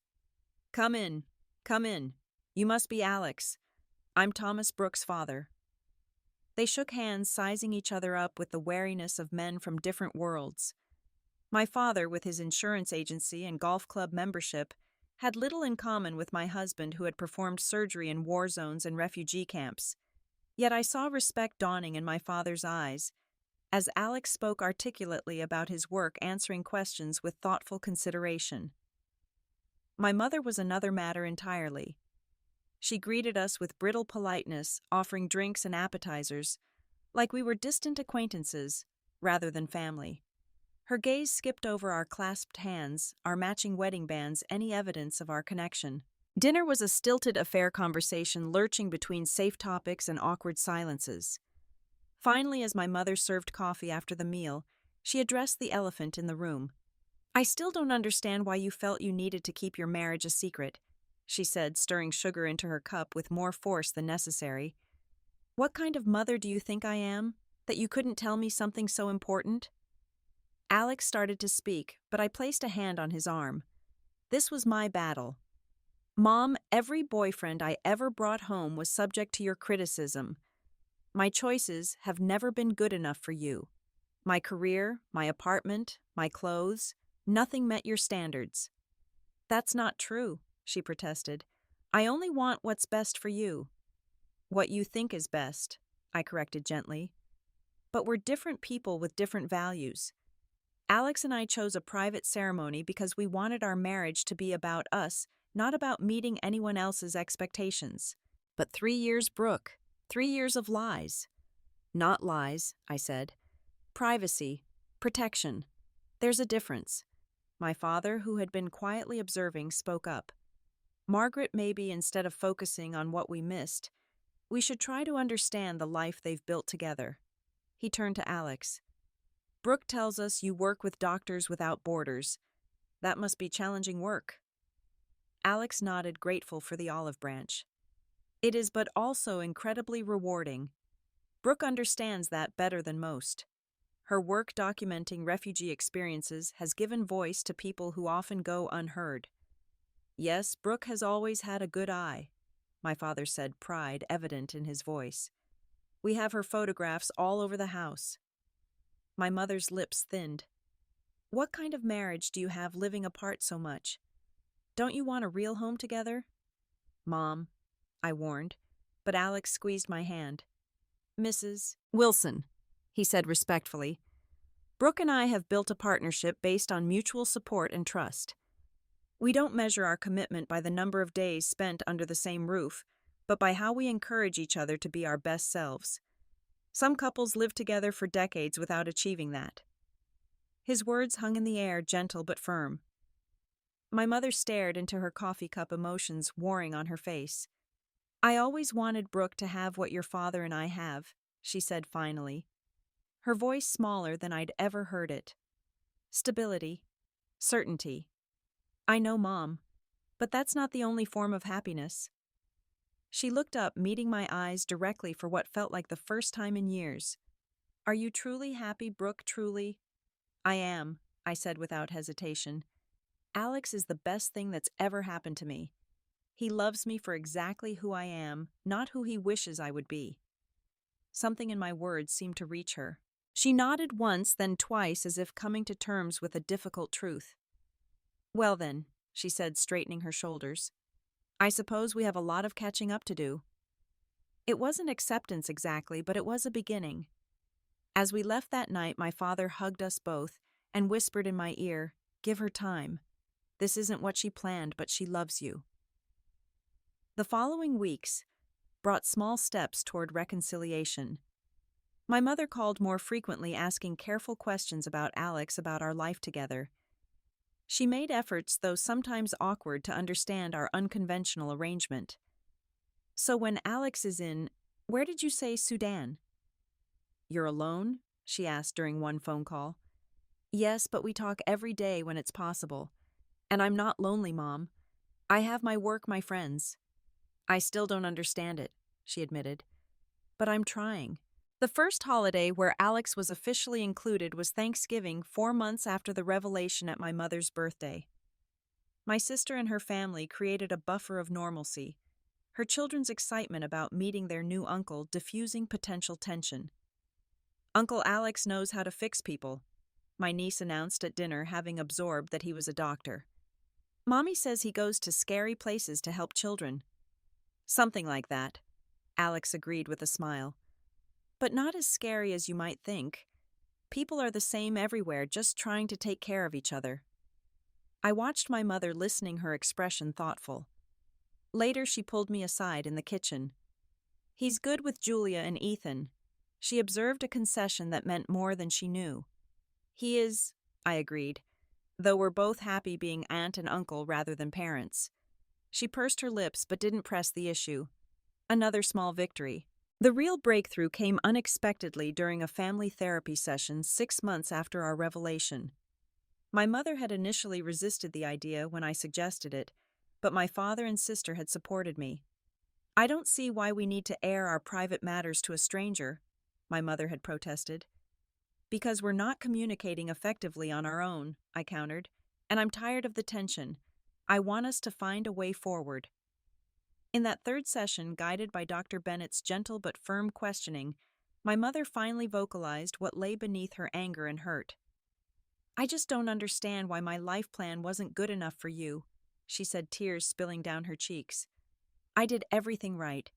Come in, come in. You must be Alex. I'm Thomas Brooks' father. They shook hands, sizing each other up with the wariness of men from different worlds. My father, with his insurance agency and golf club membership, had little in common with my husband, who had performed surgery in war zones and refugee camps. Yet I saw respect dawning in my father's eyes, as Alex spoke articulately about his work, answering questions with thoughtful consideration. My mother was another matter entirely. She greeted us with brittle politeness, offering drinks and appetizers, like we were distant acquaintances rather than family. Her gaze skipped over our clasped hands, our matching wedding bands, any evidence of our connection. Dinner was a stilted affair, conversation lurching between safe topics and awkward silences. Finally, as my mother served coffee after the meal, she addressed the elephant in the room. I still don't understand why you felt you needed to keep your marriage a secret, she said, stirring sugar into her cup with more force than necessary. What kind of mother do you think I am, that you couldn't tell me something so important? Alex started to speak, but I placed a hand on his arm. This was my battle. Mom, every boyfriend I ever brought home was subject to your criticism. My choices have never been good enough for you. My career, my apartment, my clothes, nothing met your standards. That's not true, she protested. I only want what's best for you. What you think is best, I corrected gently. But we're different people with different values. Alex and I chose a private ceremony because we wanted our marriage to be about us, not about meeting anyone else's expectations. But 3 years, Brooke. 3 years of lies. Not lies, I said. Privacy. Protection. There's a difference. My father, who had been quietly observing, spoke up. Margaret, maybe instead of focusing on what we missed, we should try to understand the life they've built together. He turned to Alex. Brooke tells us you work with Doctors Without Borders. That must be challenging work. Alex nodded, grateful for the olive branch. It is, but also incredibly rewarding. Brooke understands that better than most. Her work documenting refugee experiences has given voice to people who often go unheard. Yes, Brooke has always had a good eye, my father said, pride evident in his voice. We have her photographs all over the house. My mother's lips thinned. What kind of marriage do you have living apart so much? Don't you want a real home together? Mom, I warned, but Alex squeezed my hand. Mrs. Wilson, he said respectfully. Brooke and I have built a partnership based on mutual support and trust. We don't measure our commitment by the number of days spent under the same roof, but by how we encourage each other to be our best selves. Some couples live together for decades without achieving that. His words hung in the air, gentle but firm. My mother stared into her coffee cup, emotions warring on her face. I always wanted Brooke to have what your father and I have, she said finally. Her voice smaller than I'd ever heard it. Stability. Certainty. I know, Mom, but that's not the only form of happiness. She looked up, meeting my eyes directly for what felt like the first time in years. Are you truly happy, Brooke, truly? I am, I said without hesitation. Alex is the best thing that's ever happened to me. He loves me for exactly who I am, not who he wishes I would be. Something in my words seemed to reach her. She nodded once, then twice, as if coming to terms with a difficult truth. Well then, she said, straightening her shoulders. I suppose we have a lot of catching up to do. It wasn't acceptance exactly, but it was a beginning. As we left that night, my father hugged us both and whispered in my ear, "Give her time. This isn't what she planned, but she loves you." The following weeks brought small steps toward reconciliation. My mother called more frequently, asking careful questions about Alex, about our life together. She made efforts, though sometimes awkward, to understand our unconventional arrangement. So when Alex is in, where did you say, Sudan? You're alone? She asked during one phone call. Yes, but we talk every day when it's possible. And I'm not lonely, Mom. I have my work, my friends. I still don't understand it, she admitted. But I'm trying. The first holiday where Alex was officially included was Thanksgiving, 4 months after the revelation at my mother's birthday. My sister and her family created a buffer of normalcy, her children's excitement about meeting their new uncle diffusing potential tension. Uncle Alex knows how to fix people, my niece announced at dinner, having absorbed that he was a doctor. Mommy says he goes to scary places to help children. Something like that, Alex agreed with a smile. But not as scary as you might think. People are the same everywhere, just trying to take care of each other. I watched my mother, listening, her expression thoughtful. Later, she pulled me aside in the kitchen. He's good with Julia and Ethan. She observed, a concession that meant more than she knew. He is, I agreed, though we're both happy being aunt and uncle rather than parents. She pursed her lips but didn't press the issue. Another small victory. The real breakthrough came unexpectedly during a family therapy session 6 months after our revelation. My mother had initially resisted the idea when I suggested it, but my father and sister had supported me. I don't see why we need to air our private matters to a stranger, my mother had protested. Because we're not communicating effectively on our own, I countered, and I'm tired of the tension. I want us to find a way forward. In that third session, guided by Dr. Bennett's gentle but firm questioning, my mother finally vocalized what lay beneath her anger and hurt. I just don't understand why my life plan wasn't good enough for you, she said, tears spilling down her cheeks. I did everything right.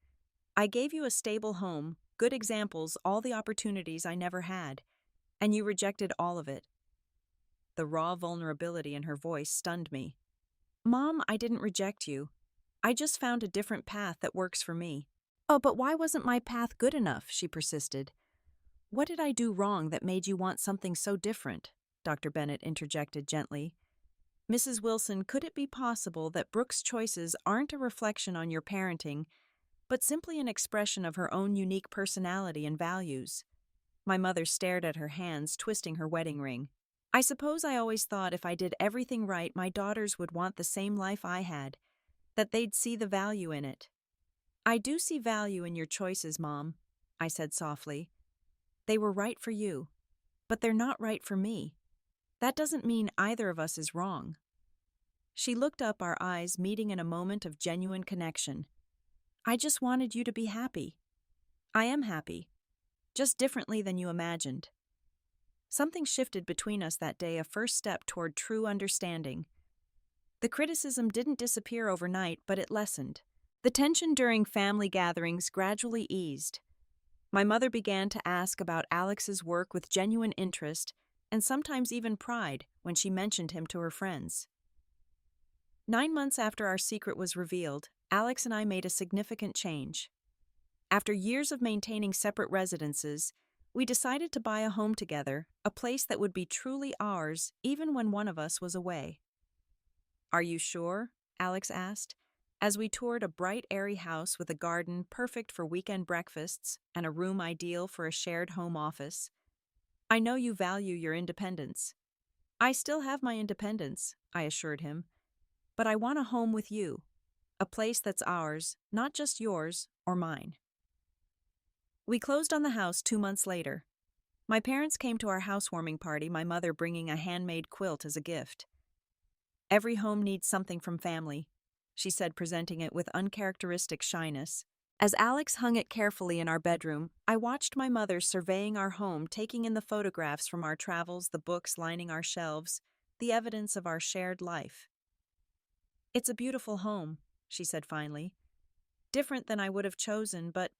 I gave you a stable home, good examples, all the opportunities I never had, and you rejected all of it. The raw vulnerability in her voice stunned me. Mom, I didn't reject you. I just found a different path that works for me. Oh, but why wasn't my path good enough? She persisted. What did I do wrong that made you want something so different? Dr. Bennett interjected gently. Mrs. Wilson, could it be possible that Brooke's choices aren't a reflection on your parenting, but simply an expression of her own unique personality and values? My mother stared at her hands, twisting her wedding ring. I suppose I always thought if I did everything right, my daughters would want the same life I had, that they'd see the value in it. I do see value in your choices, Mom, I said softly. They were right for you, but they're not right for me. That doesn't mean either of us is wrong. She looked up, our eyes meeting in a moment of genuine connection. I just wanted you to be happy. I am happy, just differently than you imagined. Something shifted between us that day, a first step toward true understanding. The criticism didn't disappear overnight, but it lessened. The tension during family gatherings gradually eased. My mother began to ask about Alex's work with genuine interest and sometimes even pride when she mentioned him to her friends. 9 months after our secret was revealed, Alex and I made a significant change. After years of maintaining separate residences, we decided to buy a home together, a place that would be truly ours even when one of us was away. "Are you sure?" Alex asked, as we toured a bright, airy house with a garden perfect for weekend breakfasts and a room ideal for a shared home office. "I know you value your independence." "I still have my independence," I assured him, "but I want a home with you, a place that's ours, not just yours or mine." We closed on the house 2 months later. My parents came to our housewarming party, my mother bringing a handmade quilt as a gift. "Every home needs something from family," she said, presenting it with uncharacteristic shyness. As Alex hung it carefully in our bedroom, I watched my mother surveying our home, taking in the photographs from our travels, the books lining our shelves, the evidence of our shared life. "It's a beautiful home," she said finally. "Different than I would have chosen, but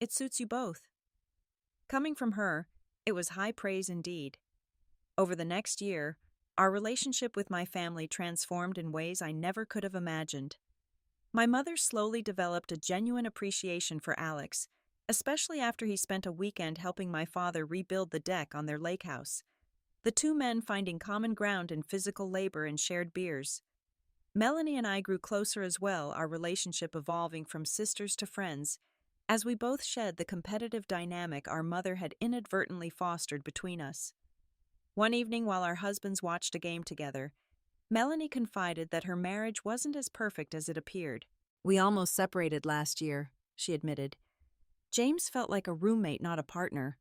it suits you both." Coming from her, it was high praise indeed. Over the next year, our relationship with my family transformed in ways I never could have imagined. My mother slowly developed a genuine appreciation for Alex, especially after he spent a weekend helping my father rebuild the deck on their lake house, the two men finding common ground in physical labor and shared beers. Melanie and I grew closer as well, our relationship evolving from sisters to friends, as we both shed the competitive dynamic our mother had inadvertently fostered between us. One evening, while our husbands watched a game together, Melanie confided that her marriage wasn't as perfect as it appeared. "We almost separated last year," she admitted. "James felt like a roommate, not a partner.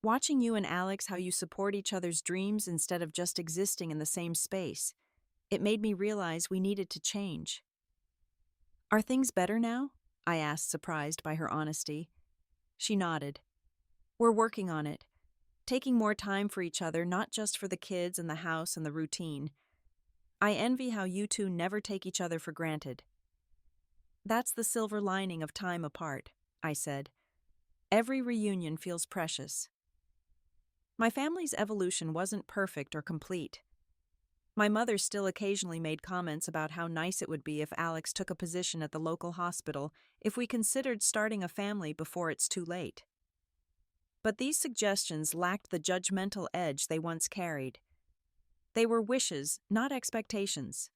Watching you and Alex, how you support each other's dreams instead of just existing in the same space, it made me realize we needed to change." "Are things better now?" I asked, surprised by her honesty. She nodded. "We're working on it, taking more time for each other, not just for the kids and the house and the routine. I envy how you two never take each other for granted." "That's the silver lining of time apart," I said. "Every reunion feels precious." My family's evolution wasn't perfect or complete. My mother still occasionally made comments about how nice it would be if Alex took a position at the local hospital if we considered starting a family before it's too late. But these suggestions lacked the judgmental edge they once carried. They were wishes, not expectations.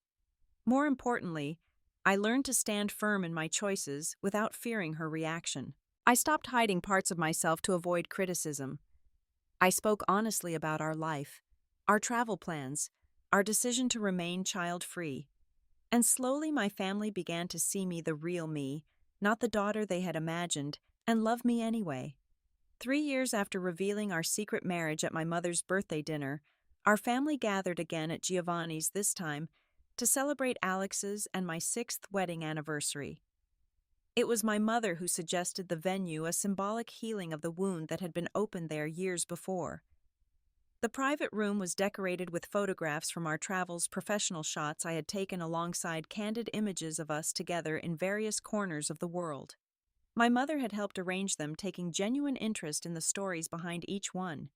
More importantly, I learned to stand firm in my choices without fearing her reaction. I stopped hiding parts of myself to avoid criticism. I spoke honestly about our life, our travel plans, our decision to remain child-free. And slowly my family began to see me, the real me, not the daughter they had imagined, and love me anyway. 3 years after revealing our secret marriage at my mother's birthday dinner, our family gathered again at Giovanni's, this time to celebrate Alex's and my 6th wedding anniversary. It was my mother who suggested the venue, a symbolic healing of the wound that had been opened there years before. The private room was decorated with photographs from our travels, professional shots I had taken alongside candid images of us together in various corners of the world. My mother had helped arrange them, taking genuine interest in the stories behind each one.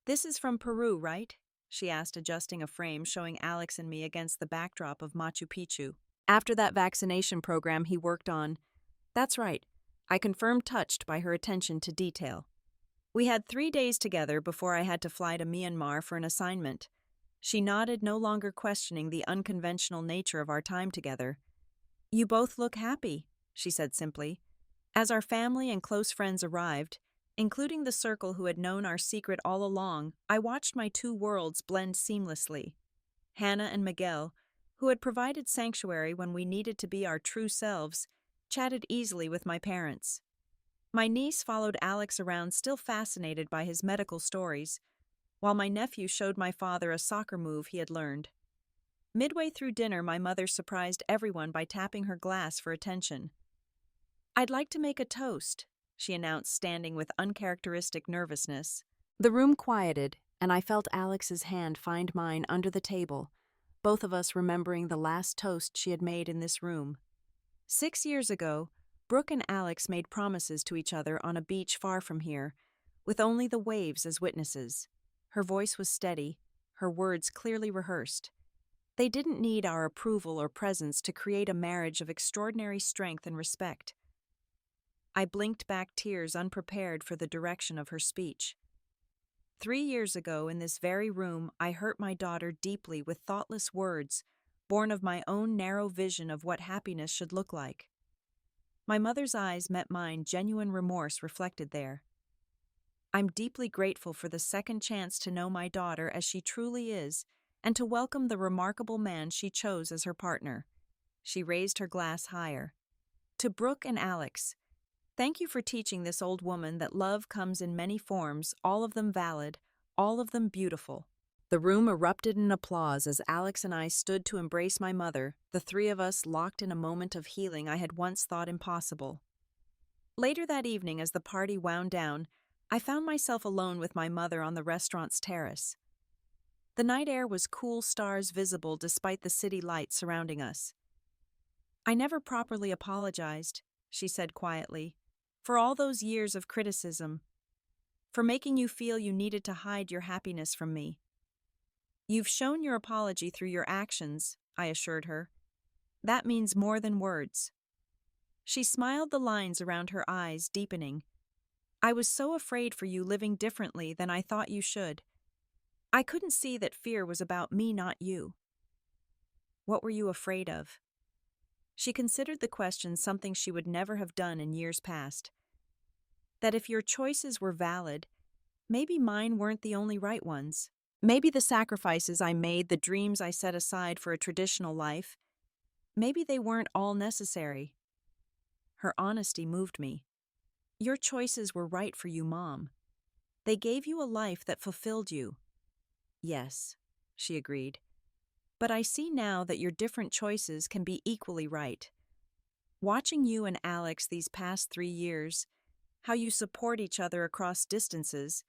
"This is from Peru, right?" she asked, adjusting a frame showing Alex and me against the backdrop of Machu Picchu. "After that vaccination program he worked on." "That's right," I confirmed, touched by her attention to detail. "We had 3 days together before I had to fly to Myanmar for an assignment." She nodded, no longer questioning the unconventional nature of our time together. "You both look happy," she said simply. As our family and close friends arrived, including the circle who had known our secret all along, I watched my two worlds blend seamlessly. Hannah and Miguel, who had provided sanctuary when we needed to be our true selves, chatted easily with my parents. My niece followed Alex around, still fascinated by his medical stories, while my nephew showed my father a soccer move he had learned. Midway through dinner, my mother surprised everyone by tapping her glass for attention. "I'd like to make a toast," she announced, standing with uncharacteristic nervousness. The room quieted, and I felt Alex's hand find mine under the table, both of us remembering the last toast she had made in this room. 6 years ago, Brooke and Alex made promises to each other on a beach far from here, with only the waves as witnesses. Her voice was steady, her words clearly rehearsed. They didn't need our approval or presence to create a marriage of extraordinary strength and respect. I blinked back tears unprepared for the direction of her speech. 3 years ago, in this very room, I hurt my daughter deeply with thoughtless words, born of my own narrow vision of what happiness should look like. My mother's eyes met mine, genuine remorse reflected there. I'm deeply grateful for the second chance to know my daughter as she truly is, and to welcome the remarkable man she chose as her partner. She raised her glass higher. To Brooke and Alex, thank you for teaching this old woman that love comes in many forms, all of them valid, all of them beautiful. The room erupted in applause as Alex and I stood to embrace my mother, the three of us locked in a moment of healing I had once thought impossible. Later that evening, as the party wound down, I found myself alone with my mother on the restaurant's terrace. The night air was cool, stars visible despite the city lights surrounding us. "I never properly apologized," she said quietly, "for all those years of criticism, for making you feel you needed to hide your happiness from me. You've shown your apology through your actions," I assured her. "That means more than words." She smiled, the lines around her eyes deepening. "I was so afraid for you living differently than I thought you should. I couldn't see that fear was about me, not you." "What were you afraid of?" She considered the question, something she would never have done in years past. "That if your choices were valid, maybe mine weren't the only right ones. Maybe the sacrifices I made, the dreams I set aside for a traditional life, maybe they weren't all necessary." Her honesty moved me. "Your choices were right for you, Mom. They gave you a life that fulfilled you." "Yes," she agreed. "But I see now that your different choices can be equally right. Watching you and Alex these past 3 years, how you support each other across distances,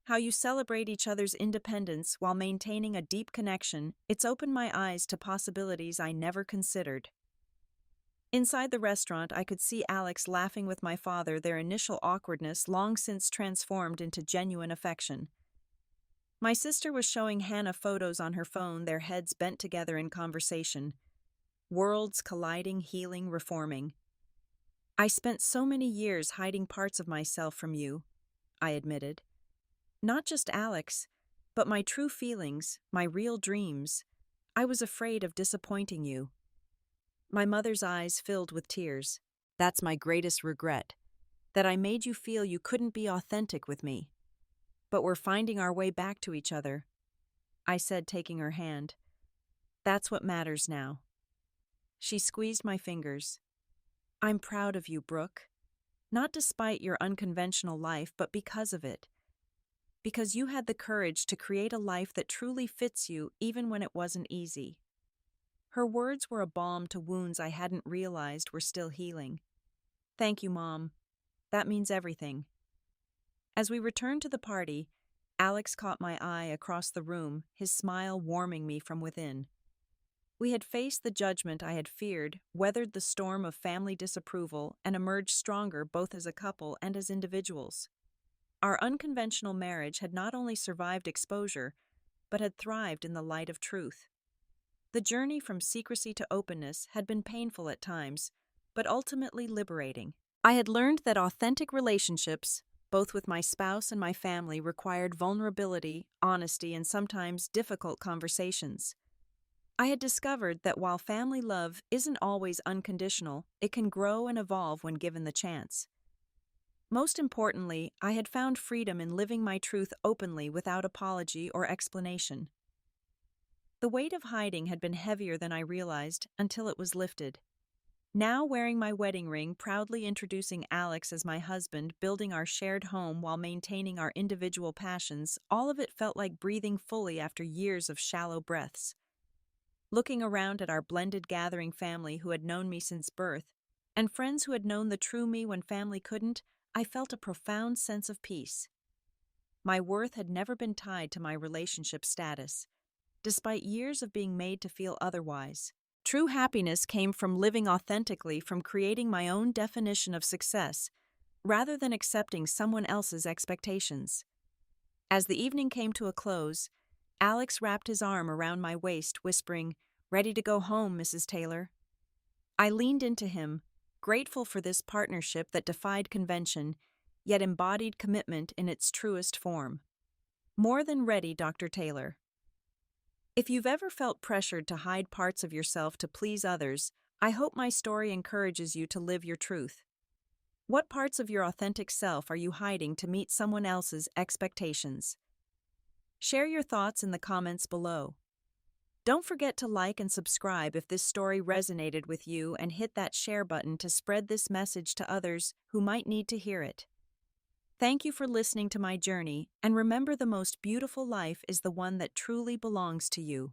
how you celebrate each other's independence while maintaining a deep connection, it's opened my eyes to possibilities I never considered." Inside the restaurant, I could see Alex laughing with my father, their initial awkwardness long since transformed into genuine affection. My sister was showing Hannah photos on her phone, their heads bent together in conversation. Worlds colliding, healing, reforming. "I spent so many years hiding parts of myself from you," I admitted. "Not just Alex, but my true feelings, my real dreams. I was afraid of disappointing you." My mother's eyes filled with tears. "That's my greatest regret, that I made you feel you couldn't be authentic with me. But we're finding our way back to each other," I said, taking her hand. "That's what matters now." She squeezed my fingers. "I'm proud of you, Brooke. Not despite your unconventional life, but because of it. Because you had the courage to create a life that truly fits you even when it wasn't easy." Her words were a balm to wounds I hadn't realized were still healing. "Thank you, Mom. That means everything." As we returned to the party, Alex caught my eye across the room, his smile warming me from within. We had faced the judgment I had feared, weathered the storm of family disapproval, and emerged stronger both as a couple and as individuals. Our unconventional marriage had not only survived exposure, but had thrived in the light of truth. The journey from secrecy to openness had been painful at times, but ultimately liberating. I had learned that authentic relationships, both with my spouse and my family, required vulnerability, honesty, and sometimes difficult conversations. I had discovered that while family love isn't always unconditional, it can grow and evolve when given the chance. Most importantly, I had found freedom in living my truth openly without apology or explanation. The weight of hiding had been heavier than I realized until it was lifted. Now, wearing my wedding ring, proudly introducing Alex as my husband, building our shared home while maintaining our individual passions, all of it felt like breathing fully after years of shallow breaths. Looking around at our blended gathering family who had known me since birth, and friends who had known the true me when family couldn't, I felt a profound sense of peace. My worth had never been tied to my relationship status, despite years of being made to feel otherwise. True happiness came from living authentically, from creating my own definition of success, rather than accepting someone else's expectations. As the evening came to a close, Alex wrapped his arm around my waist, whispering, "Ready to go home, Mrs. Taylor?" I leaned into him, grateful for this partnership that defied convention, yet embodied commitment in its truest form. More than ready, Dr. Taylor. If you've ever felt pressured to hide parts of yourself to please others, I hope my story encourages you to live your truth. What parts of your authentic self are you hiding to meet someone else's expectations? Share your thoughts in the comments below. Don't forget to like and subscribe if this story resonated with you, and hit that share button to spread this message to others who might need to hear it. Thank you for listening to my journey, and remember, the most beautiful life is the one that truly belongs to you.